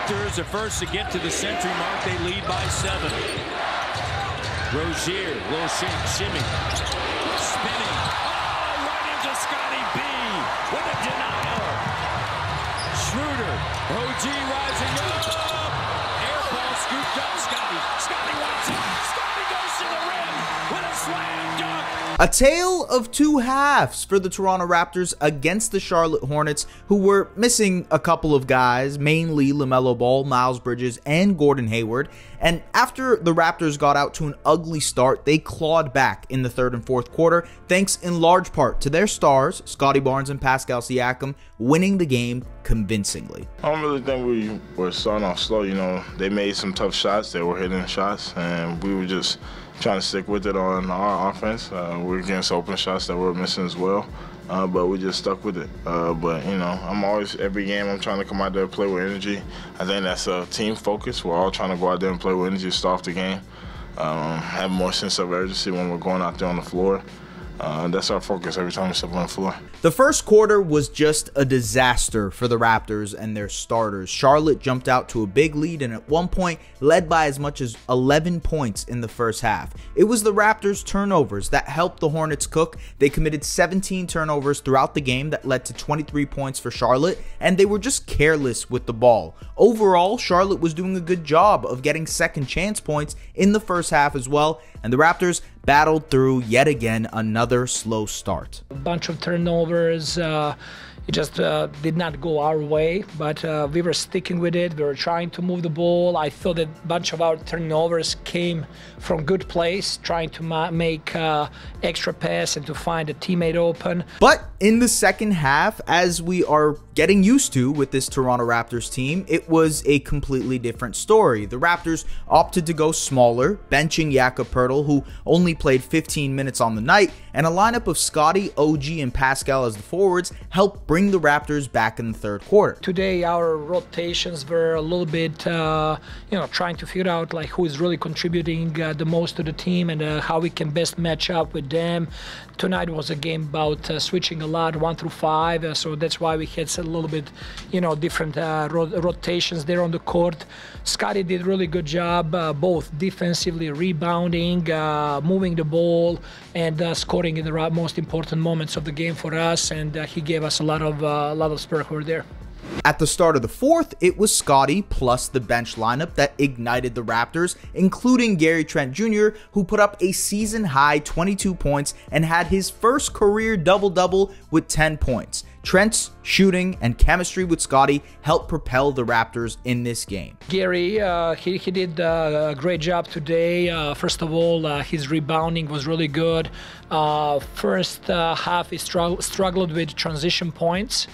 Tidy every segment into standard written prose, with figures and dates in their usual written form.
Raptors are first to get to the century mark. They lead by 7. Rozier, little shimmy. Spinning. Oh, right into Scottie B with a denial. Schroeder. OG rising up. Air ball scooped up. Scottie wants it. Scottie goes to the rim with a slam dunk. A tale of two halves for the Toronto Raptors against the Charlotte Hornets, who were missing a couple of guys, mainly LaMelo Ball, Miles Bridges, and Gordon Hayward. And after the Raptors got out to an ugly start, they clawed back in the third and fourth quarter, thanks in large part to their stars, Scottie Barnes and Pascal Siakam, winning the game convincingly. I don't really think we were starting off slow. You know, they made some tough shots. They were hitting shots, and we were just trying to stick with it on our offense. We were getting some open shots that we were missing as well, but we just stuck with it. But, you know, I'm always, every game I'm trying to come out there and play with energy. I think that's a team focus. We're all trying to go out there and play with energy, start off the game, have more sense of urgency when we're going out there on the floor. That's our focus every time we step on the floor. The first quarter was just a disaster for the Raptors and their starters. Charlotte jumped out to a big lead and at one point led by as much as 11 points in the first half. It was the Raptors' turnovers that helped the Hornets cook. They committed 17 turnovers throughout the game that led to 23 points for Charlotte, and they were just careless with the ball. Overall, Charlotte was doing a good job of getting second chance points in the first half as well, and the Raptors battled through yet again another slow start. A bunch of turnovers. It just did not go our way, but we were sticking with it. We were trying to move the ball. I thought that a bunch of our turnovers came from good plays, trying to make extra pass and to find a teammate open. But in the second half, as we are getting used to with this Toronto Raptors team, it was a completely different story. The Raptors opted to go smaller, benching Jakob Poeltl, who only played 15 minutes on the night, and a lineup of Scottie, OG, and Pascal as the forwards helped bring the Raptors back in the third quarter. Today our rotations were a little bit, trying to figure out like who is really contributing the most to the team and how we can best match up with them. Tonight was a game about switching a lot, 1 through 5, so that's why we had a little bit, different rotations there on the court. Scottie did a really good job, both defensively, rebounding, moving the ball, and scoring in the most important moments of the game for us. And he gave us a lot of spark over there. At the start of the fourth, it was Scottie plus the bench lineup that ignited the Raptors, including Gary Trent Jr., who put up a season-high 22 points and had his first career double-double with 10 points. Trent's shooting and chemistry with Scottie helped propel the Raptors in this game. Gary, he did a great job today. First of all, his rebounding was really good. First half, he struggled with transition points.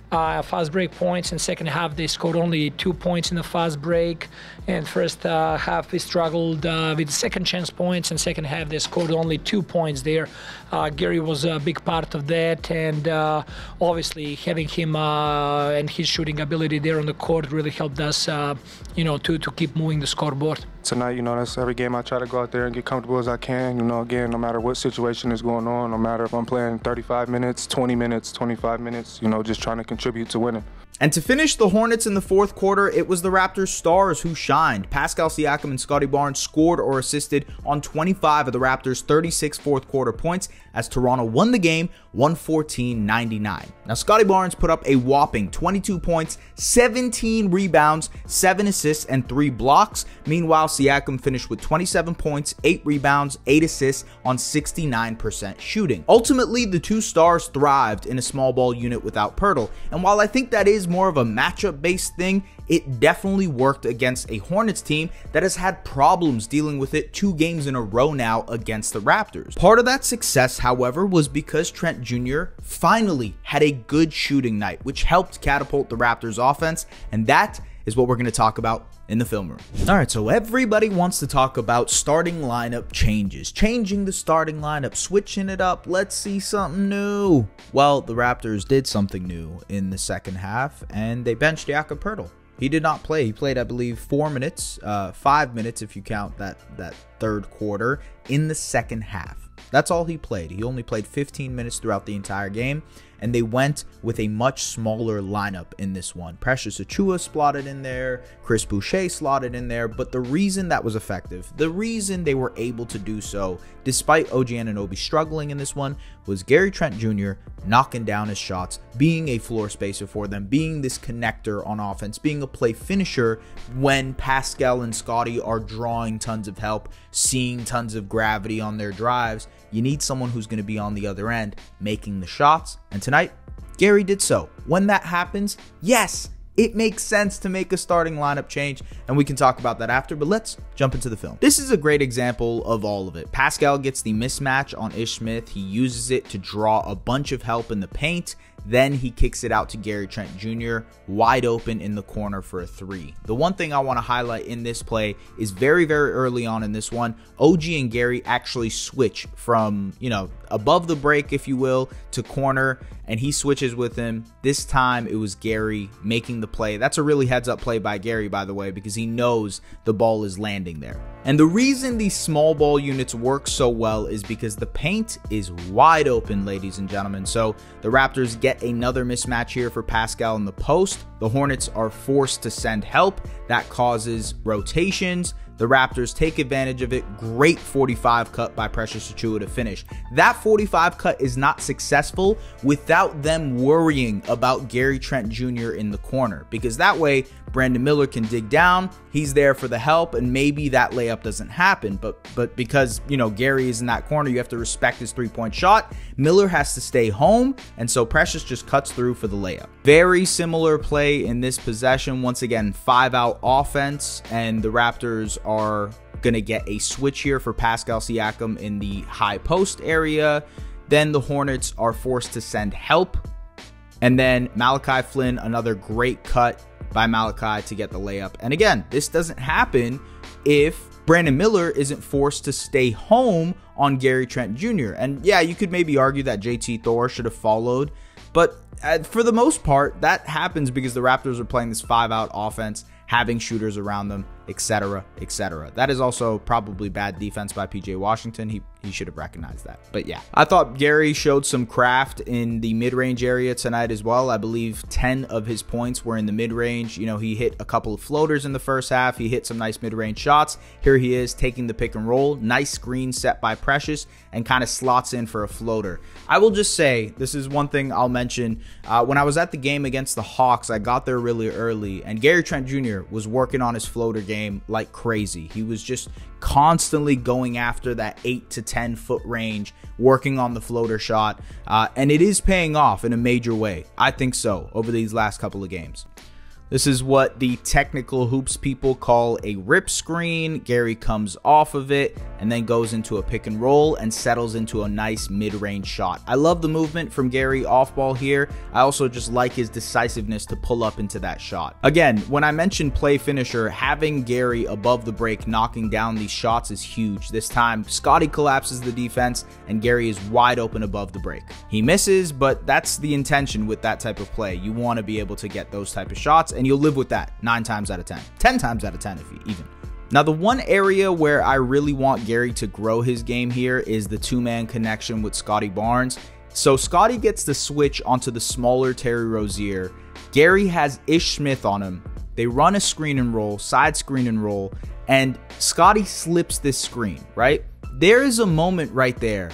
Fast break points. In second half they scored only 2 points in the fast break, and first half we struggled with second chance points, and second half they scored only 2 points there. Gary was a big part of that, and obviously having him and his shooting ability there on the court really helped us to keep moving the scoreboard. Tonight, that's every game I try to go out there and get comfortable as I can. Again, no matter what situation is going on, no matter if I'm playing 35 minutes, 20 minutes, 25 minutes, just trying to contribute to winning. And to finish the Hornets in the fourth quarter, it was the Raptors' stars who shined. Pascal Siakam and Scottie Barnes scored or assisted on 25 of the Raptors' 36 fourth quarter points as Toronto won the game 114-99. Now, Scottie Barnes put up a whopping 22 points, 17 rebounds, 7 assists, and 3 blocks. Meanwhile, Siakam finished with 27 points, 8 rebounds, 8 assists on 69% shooting. Ultimately, the two stars thrived in a small ball unit without Poeltl, and while I think that is more of a matchup-based thing, it definitely worked against a Hornets team that has had problems dealing with it 2 games in a row now against the Raptors. Part of that success, however, was because Trent Jr. finally had a good shooting night, which helped catapult the Raptors' offense, and that is what we're going to talk about in the film room. Alright, so everybody wants to talk about starting lineup changes, changing the starting lineup, switching it up, let's see something new. Well, the Raptors did something new in the second half, and they benched Jakob Poeltl. He did not play. He played, I believe, 4 minutes, 5 minutes if you count that third quarter in the second half. That's all he played. He only played 15 minutes throughout the entire game. and they went with a much smaller lineup in this one. Precious Achiuwa slotted in there, Chris Boucher slotted in there, but the reason that was effective, the reason they were able to do so, despite OG Anunoby struggling in this one, was Gary Trent Jr. knocking down his shots, being a floor spacer for them, being this connector on offense, being a play finisher when Pascal and Scottie are drawing tons of help, seeing tons of gravity on their drives. You need someone who's going to be on the other end making the shots, and tonight Gary did so. When that happens, yes, it makes sense to make a starting lineup change, and we can talk about that after, but let's jump into the film. This is a great example of all of it. Pascal gets the mismatch on Ish Smith. He uses it to draw a bunch of help in the paint. Then he kicks it out to Gary Trent Jr. wide open in the corner for a 3. The one thing I want to highlight in this play is very, very early on in this one, OG and Gary actually switch from, above the break, if you will, to corner, and he switches with him. This time it was Gary making the play. That's a really heads up play by Gary, by the way, because he knows the ball is landing there. And the reason these small ball units work so well is because the paint is wide open, ladies and gentlemen. So the Raptors get another mismatch here for Pascal in the post. The Hornets are forced to send help. That causes rotations. The Raptors take advantage of it. Great 45 cut by Precious Achiuwa to finish. That 45 cut is not successful without them worrying about Gary Trent Jr. in the corner, because that way Brandon Miller can dig down. He's there for the help, and maybe that layup doesn't happen. But because, Gary is in that corner, you have to respect his three-point shot. Miller has to stay home, and so Precious just cuts through for the layup. Very similar play in this possession. Once again, 5-out offense, and the Raptors are going to get a switch here for Pascal Siakam in the high post area. Then the Hornets are forced to send help. And then Malachi Flynn, another great cut by Malachi to get the layup. And again, this doesn't happen if Brandon Miller isn't forced to stay home on Gary Trent Jr. And yeah, you could maybe argue that JT Thor should have followed, but for the most part, that happens because the Raptors are playing this 5-out offense, having shooters around them, etc., etc. That is also probably bad defense by PJ Washington. He should have recognized that. But yeah, I thought Gary showed some craft in the mid-range area tonight as well. I believe 10 of his points were in the mid-range. He hit a couple of floaters in the first half. He hit some nice mid-range shots. Here he is taking the pick and roll. Nice screen set by Precious and kind of slots in for a floater. I will just say, this is one thing I'll mention. When I was at the game against the Hawks, I got there really early, and Gary Trent Jr. was working on his floater game like crazy. He was just constantly going after that 8 to 10 foot range, working on the floater shot, and it is paying off in a major way. I think so, over these last couple of games. This is what the technical hoops people call a rip screen. Gary comes off of it and then goes into a pick and roll and settles into a nice mid-range shot. I love the movement from Gary off ball here. I also just like his decisiveness to pull up into that shot. Again, when I mentioned play finisher, having Gary above the break knocking down these shots is huge. This time, Scottie collapses the defense and Gary is wide open above the break. He misses, but that's the intention with that type of play. You want to be able to get those type of shots, and you'll live with that 9 times out of 10, 10 times out of 10 if you even. Now, the one area where I really want Gary to grow his game here is the two-man connection with Scottie Barnes. So Scottie gets the switch onto the smaller Terry Rozier. Gary has Ish Smith on him. They run a screen and roll, side screen and roll, and Scottie slips this screen, right? There is a moment right there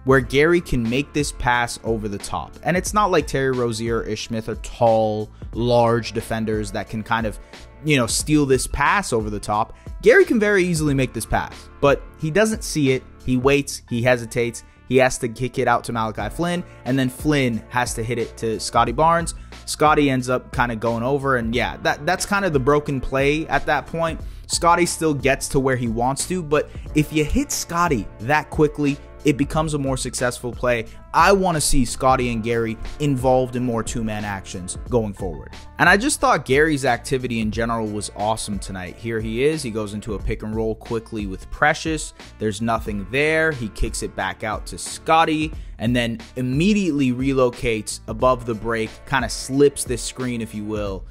where Gary can make this pass over the top. And it's not like Terry Rozier or Ish Smith are tall, large defenders that can kind of, steal this pass over the top. Gary can very easily make this pass, but he doesn't see it. He waits, he hesitates. He has to kick it out to Malachi Flynn, and then Flynn has to hit it to Scottie Barnes. Scottie ends up kind of going over, and yeah, that's kind of the broken play at that point. Scottie still gets to where he wants to, but if you hit Scottie that quickly, it becomes a more successful play. I want to see Scottie and Gary involved in more two-man actions going forward. And I just thought Gary's activity in general was awesome tonight. Here he is. He goes into a pick and roll quickly with Precious. There's nothing there. He kicks it back out to Scottie and then immediately relocates above the break, kind of slips this screen, if you will,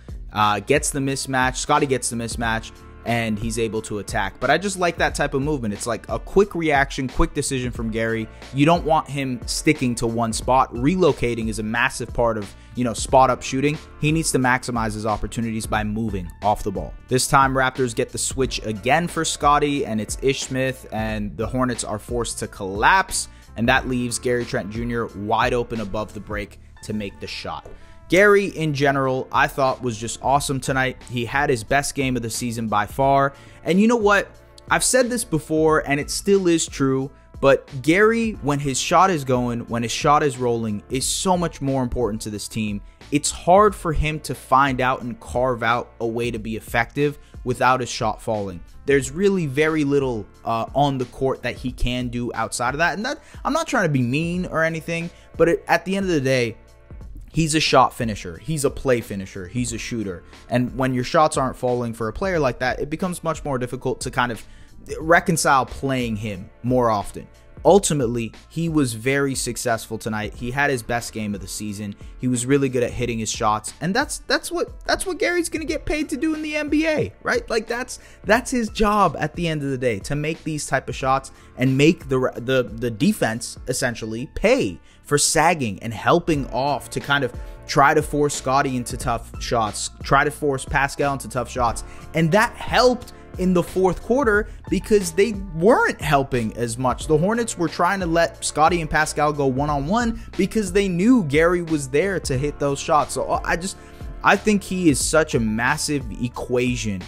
gets the mismatch. Scottie gets the mismatch. and he's able to attack. But I just like that type of movement. It's like a quick reaction, quick decision from Gary. You don't want him sticking to one spot. Relocating is a massive part of, spot up shooting. He needs to maximize his opportunities by moving off the ball. This time Raptors get the switch again for Scottie, and it's Ish Smith, and the Hornets are forced to collapse, and that leaves Gary Trent Jr. wide open above the break to make the shot. Gary, in general, I thought was just awesome tonight. He had his best game of the season by far. And you know what? I've said this before, and it still is true, but Gary, when his shot is going, when his shot is rolling, is so much more important to this team. It's hard for him to find out and carve out a way to be effective without his shot falling. There's really very little on the court that he can do outside of that. And that, I'm not trying to be mean or anything, but at the end of the day, he's a shot finisher. He's a play finisher. He's a shooter. And when your shots aren't falling for a player like that, it becomes much more difficult to kind of reconcile playing him more often. Ultimately, he was very successful tonight. He had his best game of the season. He was really good at hitting his shots, and that's what Gary's going to get paid to do in the NBA, right? Like that's his job at the end of the day, to make these type of shots and make the defense essentially pay for sagging and helping off to kind of try to force Scottie into tough shots, try to force Pascal into tough shots, and that helped in the fourth quarter because they weren't helping as much. The Hornets were trying to let Scottie and Pascal go one-on-one because they knew Gary was there to hit those shots. So I think he is such a massive equation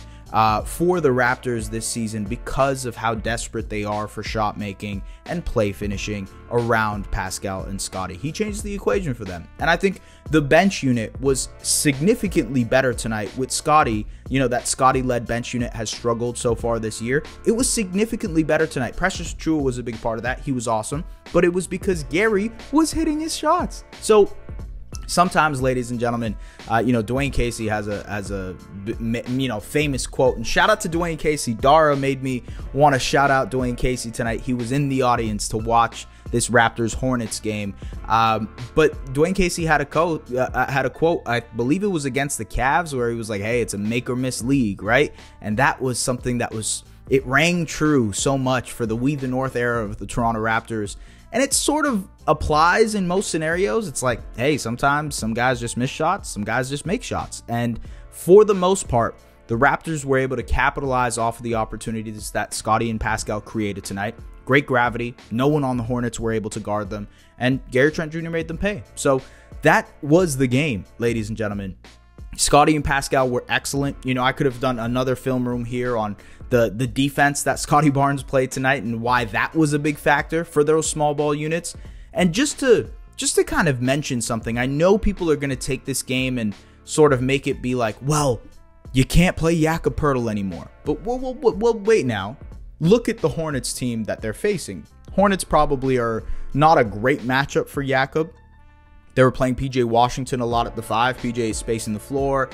for the Raptors this season because of how desperate they are for shot making and play finishing around Pascal and Scottie. He changed the equation for them. And I think the bench unit was significantly better tonight with Scottie. That Scottie-led bench unit has struggled so far this year. It was significantly better tonight. Precious Achiuwa was a big part of that. He was awesome. But it was because Gary was hitting his shots. So sometimes, ladies and gentlemen, Dwayne Casey has a famous quote, and shout out to Dwayne Casey. Dara made me want to shout out Dwayne Casey tonight. He was in the audience to watch this Raptors Hornets game, but Dwayne Casey had a quote. I believe it was against the Cavs, where he was like, "Hey, it's a make or miss league," right? And that was something it rang true so much for the We the North era of the Toronto Raptors. And it sort of applies in most scenarios. It's like, hey, sometimes some guys just miss shots, some guys just make shots. And for the most part, the Raptors were able to capitalize off of the opportunities that Scottie and Pascal created tonight. Great gravity. No one on the Hornets were able to guard them. And Gary Trent Jr. made them pay. So that was the game, ladies and gentlemen. Scottie and Pascal were excellent. I could have done another film room here on the defense that Scottie Barnes played tonight and why that was a big factor for those small ball units. And just to kind of mention something, I know people are going to take this game and sort of make it be like, well, you can't play Jakob Poeltl anymore. But well, wait now. Look at the Hornets team that they're facing. Hornets probably are not a great matchup for Jakob. They were playing PJ Washington a lot at the 5. PJ is spacing the floor,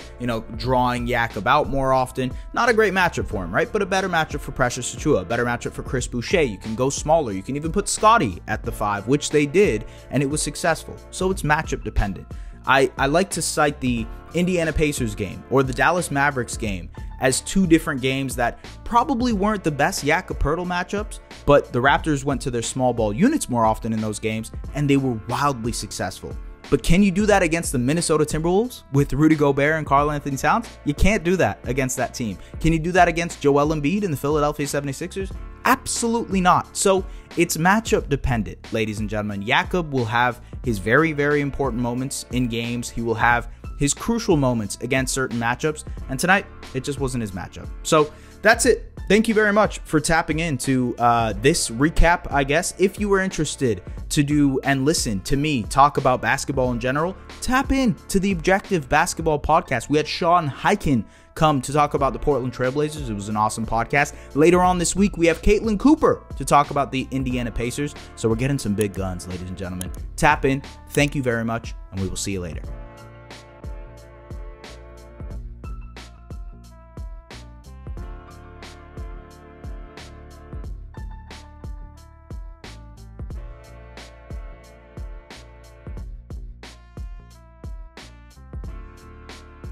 drawing Jakob out more often. Not a great matchup for him, right? But a better matchup for Precious Achiuwa, a better matchup for Chris Boucher. You can go smaller. You can even put Scottie at the 5, which they did, and it was successful. So it's matchup dependent. I like to cite the Indiana Pacers game or the Dallas Mavericks game as two different games that probably weren't the best Jakob Poeltl matchups, but the Raptors went to their small ball units more often in those games, and they were wildly successful. But can you do that against the Minnesota Timberwolves with Rudy Gobert and Karl-Anthony Towns? You can't do that against that team. Can you do that against Joel Embiid and the Philadelphia 76ers? Absolutely not. So it's matchup dependent, ladies and gentlemen. Jakob will have his very, very important moments in games. He will have his crucial moments against certain matchups. And tonight, it just wasn't his matchup. So that's it. Thank you very much for tapping into this recap, I guess. If you were interested to do and listen to me talk about basketball in general, tap in to the Objective Basketball Podcast. We had Sean Hyken come to talk about the Portland Trailblazers. It was an awesome podcast. Later on this week, we have Caitlin Cooper to talk about the Indiana Pacers. So we're getting some big guns, ladies and gentlemen. Tap in. Thank you very much, and we will see you later.